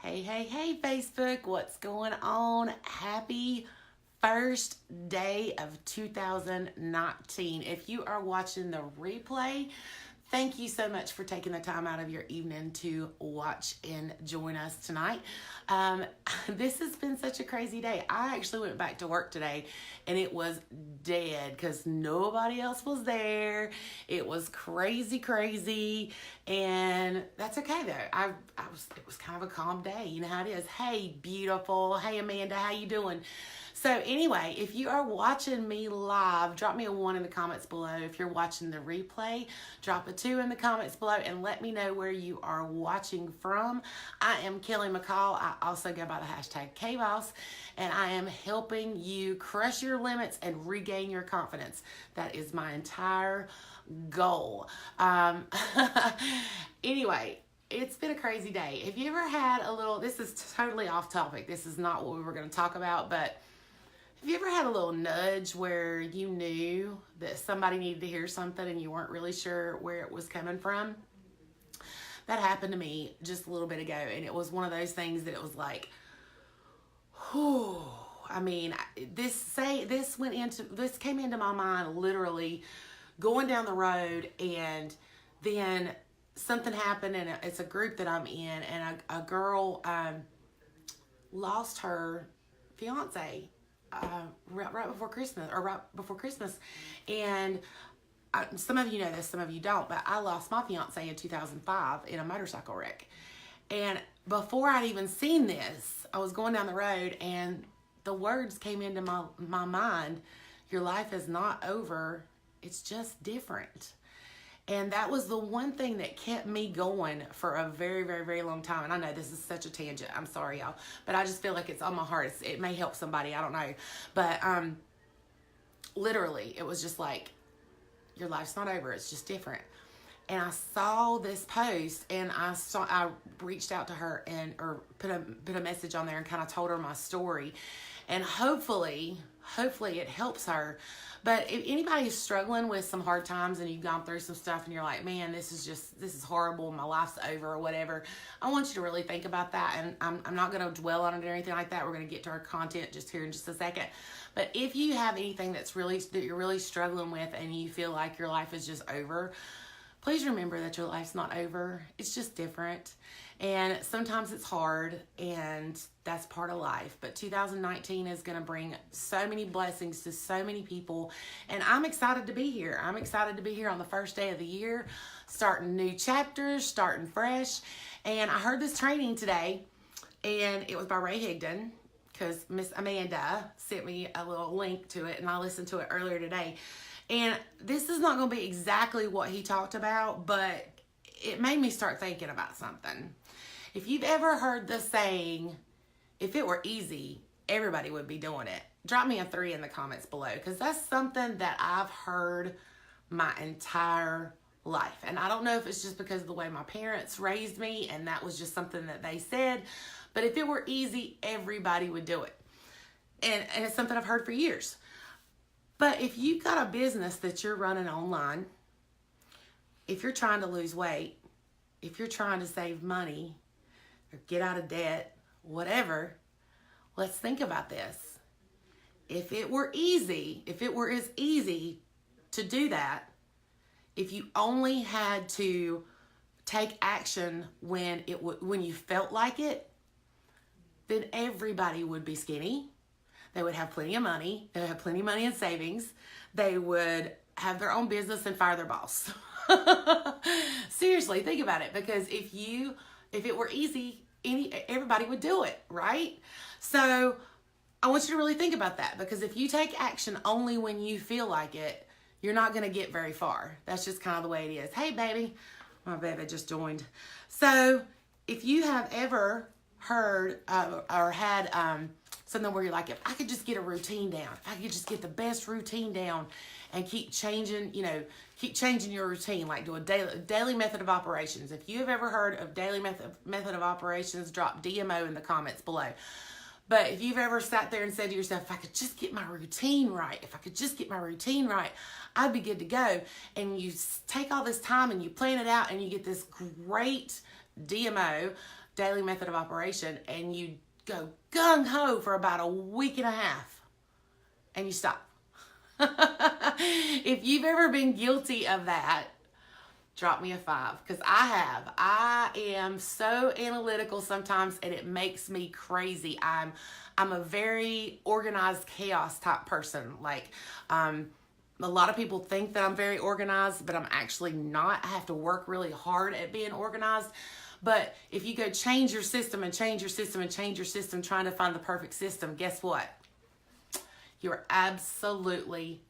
Hey, Facebook, what's going on? Happy first day of 2019. If you are watching the replay, thank you so much for taking the time out of your evening to watch and join us tonight. This has been such a crazy day. I actually went back to work today and it was dead because nobody else was there. It was crazy, and that's okay though. It was kind of a calm day. You know how it is. Hey, beautiful. Hey, Amanda, how you doing? So anyway, if you are watching me live, drop me a 1 in the comments below. If you're watching the replay, drop a 2 in the comments below and let me know where you are watching from. I am Kelly McCall. I also go by the hashtag KBoss, and I am helping you crush your limits and regain your confidence. That is my entire goal. Anyway, it's been a crazy day. Have you ever had this is totally off topic. This is not what we were going to talk about, but have you ever had a little nudge where you knew that somebody needed to hear something and you weren't really sure where it was coming from? That happened to me just a little bit ago, and it was one of those things that it was like, whew. I mean, this came into my mind literally going down the road, and then something happened, and it's a group that I'm in, and a girl lost her fiance right before Christmas, and some of you know this, some of you don't, but I lost my fiance in 2005 in a motorcycle wreck. And before I'd even seen this, I was going down the road and the words came into my mind: your life is not over, it's just different. And that was the one thing that kept me going for a very long time. And I know this is such a tangent. I'm sorry, y'all. But I just feel like it's on my heart. It may help somebody. I don't know. But literally, it was just like, your life's not over. It's just different. And I saw this post, and I reached out to her or put a message on there and kind of told her my story. And hopefully it helps her. But if anybody is struggling with some hard times and you've gone through some stuff and you're like, man, this is horrible, my life's over or whatever, I want you to really think about that. And I'm not going to dwell on it or anything like that. We're going to get to our content just here in just a second. But if you have anything that you're really struggling with and you feel like your life is just over, please remember that your life's not over. It's just different. And sometimes it's hard, and that's part of life. But 2019 is going to bring so many blessings to so many people. And I'm excited to be here. I'm excited to be here on the first day of the year, starting new chapters, starting fresh. And I heard this training today, and it was by Ray Higdon, because Miss Amanda sent me a little link to it, and I listened to it earlier today. And this is not going to be exactly what he talked about, but it made me start thinking about something. If you've ever heard the saying, if it were easy, everybody would be doing it, drop me a 3 in the comments below, because that's something that I've heard my entire life. And I don't know if it's just because of the way my parents raised me and that was just something that they said, but if it were easy, everybody would do it. And it's something I've heard for years. But if you've got a business that you're running online, if you're trying to lose weight, if you're trying to save money or get out of debt, whatever, let's think about this. If it were as easy to do that, if you only had to take action when you felt like it, then everybody would be skinny. They would have plenty of money. They would have plenty of money in savings. They would have their own business and fire their boss. Seriously, think about it. Because if it were easy, everybody would do it, right? So I want you to really think about that, because if you take action only when you feel like it, you're not going to get very far. That's just kind of the way it is. Hey, baby. My baby just joined. So if you have ever heard or had something where you're like, if I could just get a routine down, if I could just get the best routine down and keep changing your routine, like do a daily method of operations. If you have ever heard of daily method of operations, drop DMO in the comments below. But if you've ever sat there and said to yourself, if I could just get my routine right, I'd be good to go. And you take all this time and you plan it out and you get this great DMO daily method of operation and you go gung-ho for about a week and a half and you stop. If you've ever been guilty of that, drop me a 5, because I have. I am so analytical sometimes and it makes me crazy. I'm a very organized chaos type person. Like, a lot of people think that I'm very organized, but I'm actually not. I have to work really hard at being organized. But if you go change your system and change your system and change your system trying to find the perfect system, guess what? You're absolutely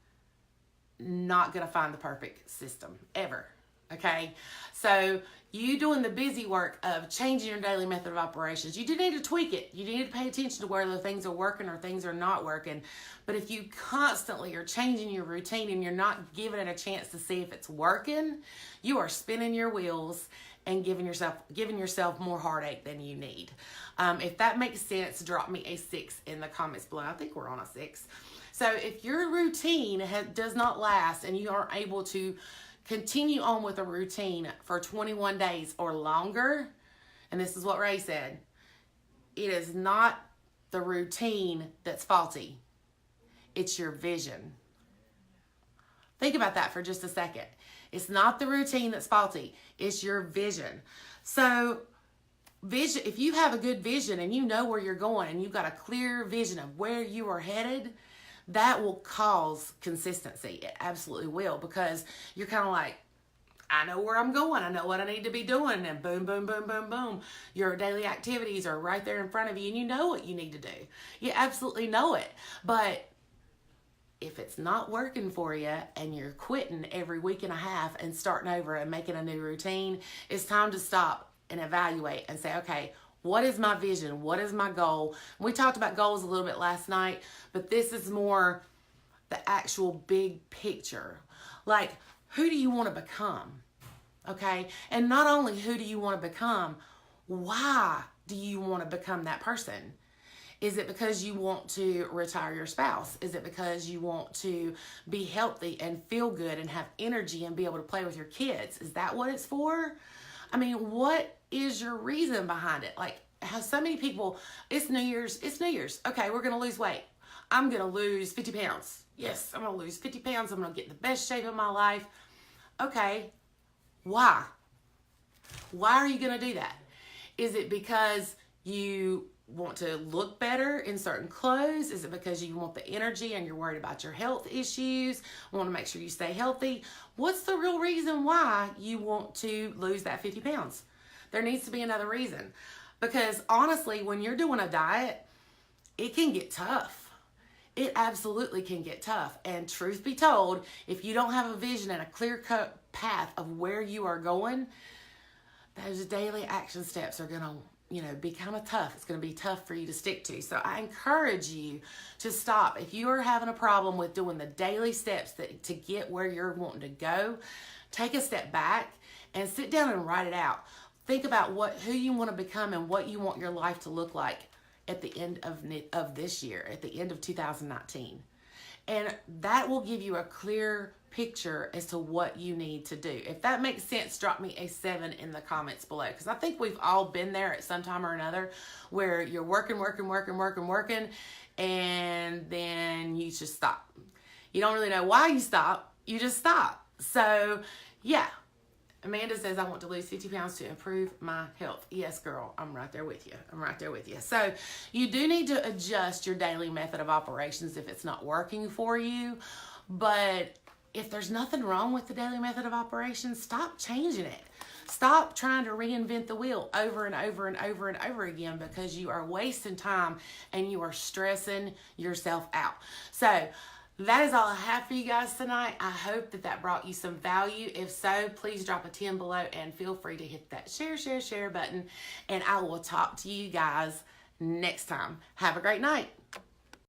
not going to find the perfect system ever. Okay? So you doing the busy work of changing your daily method of operations, you do need to tweak it. You need to pay attention to whether things are working or things are not working. But if you constantly are changing your routine and you're not giving it a chance to see if it's working, you are spinning your wheels and giving yourself more heartache than you need. If that makes sense, drop me a 6 in the comments below. I think we're on a 6. So if your routine does not last and you aren't able to continue on with a routine for 21 days or longer, and this is what Ray said, it is not the routine that's faulty. It's your vision. Think about that for just a second. It's not the routine that's faulty. It's your vision. So vision, if you have a good vision and you know where you're going and you've got a clear vision of where you are headed, that will cause consistency. It absolutely will, because you're kind of like, I know where I'm going. I know what I need to be doing. And boom, boom, boom, boom, boom. Your daily activities are right there in front of you and you know what you need to do. You absolutely know it. But if it's not working for you and you're quitting every week and a half and starting over and making a new routine, it's time to stop and evaluate and say, okay, what is my vision? What is my goal? We talked about goals a little bit last night, but this is more the actual big picture. Like, who do you want to become? Okay? And not only who do you want to become, why do you want to become that person? Is it because you want to retire your spouse? Is it because you want to be healthy and feel good and have energy and be able to play with your kids? Is that what it's for? I mean, what is your reason behind it? Like, how so many people, it's New Year's. Okay, we're going to lose weight. I'm going to lose 50 pounds. Yes, I'm going to lose 50 pounds. I'm going to get the best shape of my life. Okay, why? Why are you going to do that? Is it because you want to look better in certain clothes? Is it because you want the energy and you're worried about your health issues, want to make sure you stay healthy? What's the real reason why you want to lose that 50 pounds? There needs to be another reason. Because honestly, when you're doing a diet, it can get tough. It absolutely can get tough. And truth be told, if you don't have a vision and a clear-cut path of where you are going, those daily action steps are going to be kind of tough. It's going to be tough for you to stick to. So I encourage you to stop. If you are having a problem with doing the daily steps to get where you're wanting to go, take a step back and sit down and write it out. Think about who you want to become and what you want your life to look like at the end of this year, at the end of 2019. And that will give you a clear picture as to what you need to do. If that makes sense, drop me a 7 in the comments below, because I think we've all been there at some time or another where you're working, and then you just stop. You don't really know why you stop. You just stop. So, yeah. Amanda says, I want to lose 50 pounds to improve my health. Yes, girl, I'm right there with you. So you do need to adjust your daily method of operations if it's not working for you. But if there's nothing wrong with the daily method of operations, stop changing it. Stop trying to reinvent the wheel over and over and over and over again, because you are wasting time and you are stressing yourself out. So that is all I have for you guys tonight. I hope that brought you some value. If so, please drop a 10 below and feel free to hit that share button. And I will talk to you guys next time. Have a great night.